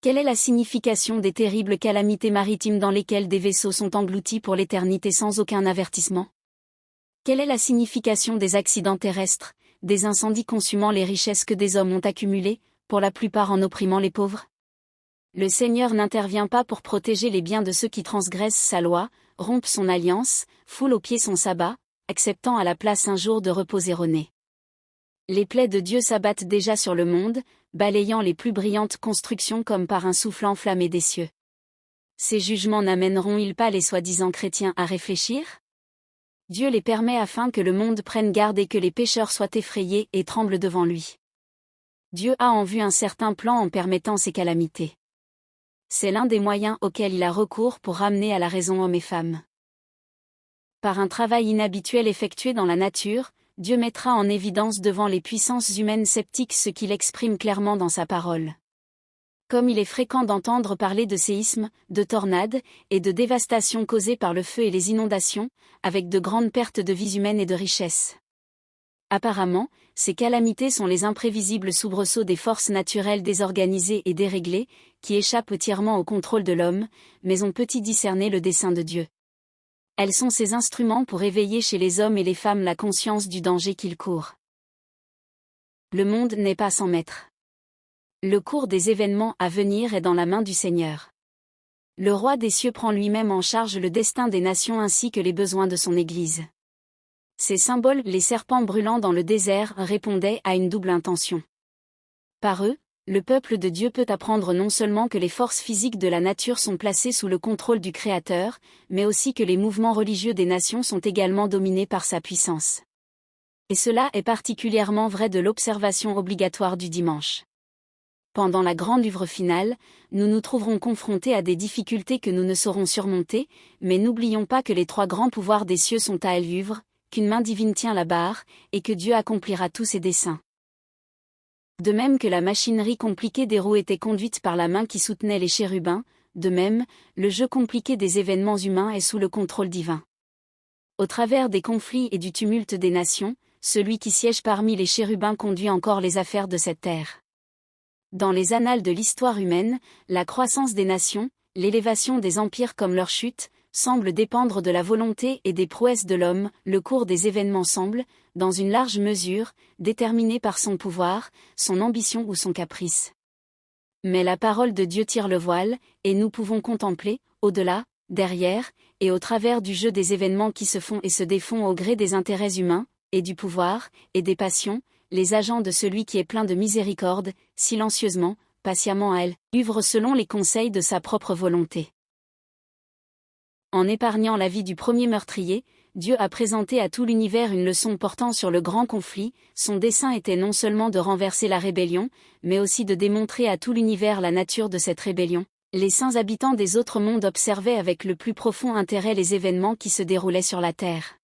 Quelle est la signification des terribles calamités maritimes dans lesquelles des vaisseaux sont engloutis pour l'éternité sans aucun avertissement? Quelle est la signification des accidents terrestres, des incendies consumant les richesses que des hommes ont accumulées, pour la plupart en opprimant les pauvres? Le Seigneur n'intervient pas pour protéger les biens de ceux qui transgressent sa loi, rompent son alliance, foulent aux pieds son sabbat, acceptant à la place un jour de repos erroné. Les plaies de Dieu s'abattent déjà sur le monde, balayant les plus brillantes constructions comme par un souffle enflammé des cieux. Ces jugements n'amèneront-ils pas les soi-disant chrétiens à réfléchir? Dieu les permet afin que le monde prenne garde et que les pécheurs soient effrayés et tremblent devant lui. Dieu a en vue un certain plan en permettant ces calamités. C'est l'un des moyens auxquels il a recours pour ramener à la raison hommes et femmes. Par un travail inhabituel effectué dans la nature, Dieu mettra en évidence devant les puissances humaines sceptiques ce qu'il exprime clairement dans sa parole. Comme il est fréquent d'entendre parler de séismes, de tornades, et de dévastations causées par le feu et les inondations, avec de grandes pertes de vies humaines et de richesses. Apparemment, ces calamités sont les imprévisibles soubresauts des forces naturelles désorganisées et déréglées, qui échappent entièrement au contrôle de l'homme, mais on peut y discerner le dessein de Dieu. Elles sont ces instruments pour éveiller chez les hommes et les femmes la conscience du danger qu'ils courent. Le monde n'est pas sans maître. Le cours des événements à venir est dans la main du Seigneur. Le roi des cieux prend lui-même en charge le destin des nations ainsi que les besoins de son Église. Ces symboles, les serpents brûlants dans le désert, répondaient à une double intention. Par eux, le peuple de Dieu peut apprendre non seulement que les forces physiques de la nature sont placées sous le contrôle du Créateur, mais aussi que les mouvements religieux des nations sont également dominés par sa puissance. Et cela est particulièrement vrai de l'observation obligatoire du dimanche. Pendant la grande œuvre finale, nous nous trouverons confrontés à des difficultés que nous ne saurons surmonter, mais n'oublions pas que les trois grands pouvoirs des cieux sont à vivre, qu'une main divine tient la barre, et que Dieu accomplira tous ses desseins. De même que la machinerie compliquée des roues était conduite par la main qui soutenait les chérubins, de même, le jeu compliqué des événements humains est sous le contrôle divin. Au travers des conflits et du tumulte des nations, celui qui siège parmi les chérubins conduit encore les affaires de cette terre. Dans les annales de l'histoire humaine, la croissance des nations, l'élévation des empires comme leur chute, semble dépendre de la volonté et des prouesses de l'homme. Le cours des événements semble, dans une large mesure, déterminé par son pouvoir, son ambition ou son caprice. Mais la parole de Dieu tire le voile, et nous pouvons contempler, au-delà, derrière, et au travers du jeu des événements qui se font et se défont au gré des intérêts humains, et du pouvoir, et des passions, les agents de celui qui est plein de miséricorde, silencieusement, patiemment à elle, œuvre selon les conseils de sa propre volonté. En épargnant la vie du premier meurtrier, Dieu a présenté à tout l'univers une leçon portant sur le grand conflit. Son dessein était non seulement de renverser la rébellion, mais aussi de démontrer à tout l'univers la nature de cette rébellion. Les saints habitants des autres mondes observaient avec le plus profond intérêt les événements qui se déroulaient sur la terre.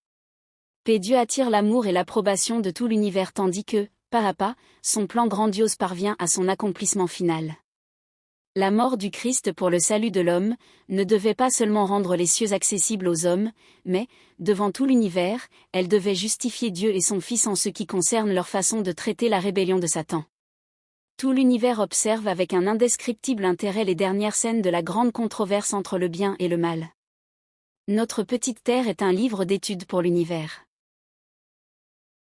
Dieu attire l'amour et l'approbation de tout l'univers tandis que, pas à pas, son plan grandiose parvient à son accomplissement final. La mort du Christ pour le salut de l'homme ne devait pas seulement rendre les cieux accessibles aux hommes, mais, devant tout l'univers, elle devait justifier Dieu et son Fils en ce qui concerne leur façon de traiter la rébellion de Satan. Tout l'univers observe avec un indescriptible intérêt les dernières scènes de la grande controverse entre le bien et le mal. Notre petite terre est un livre d'études pour l'univers.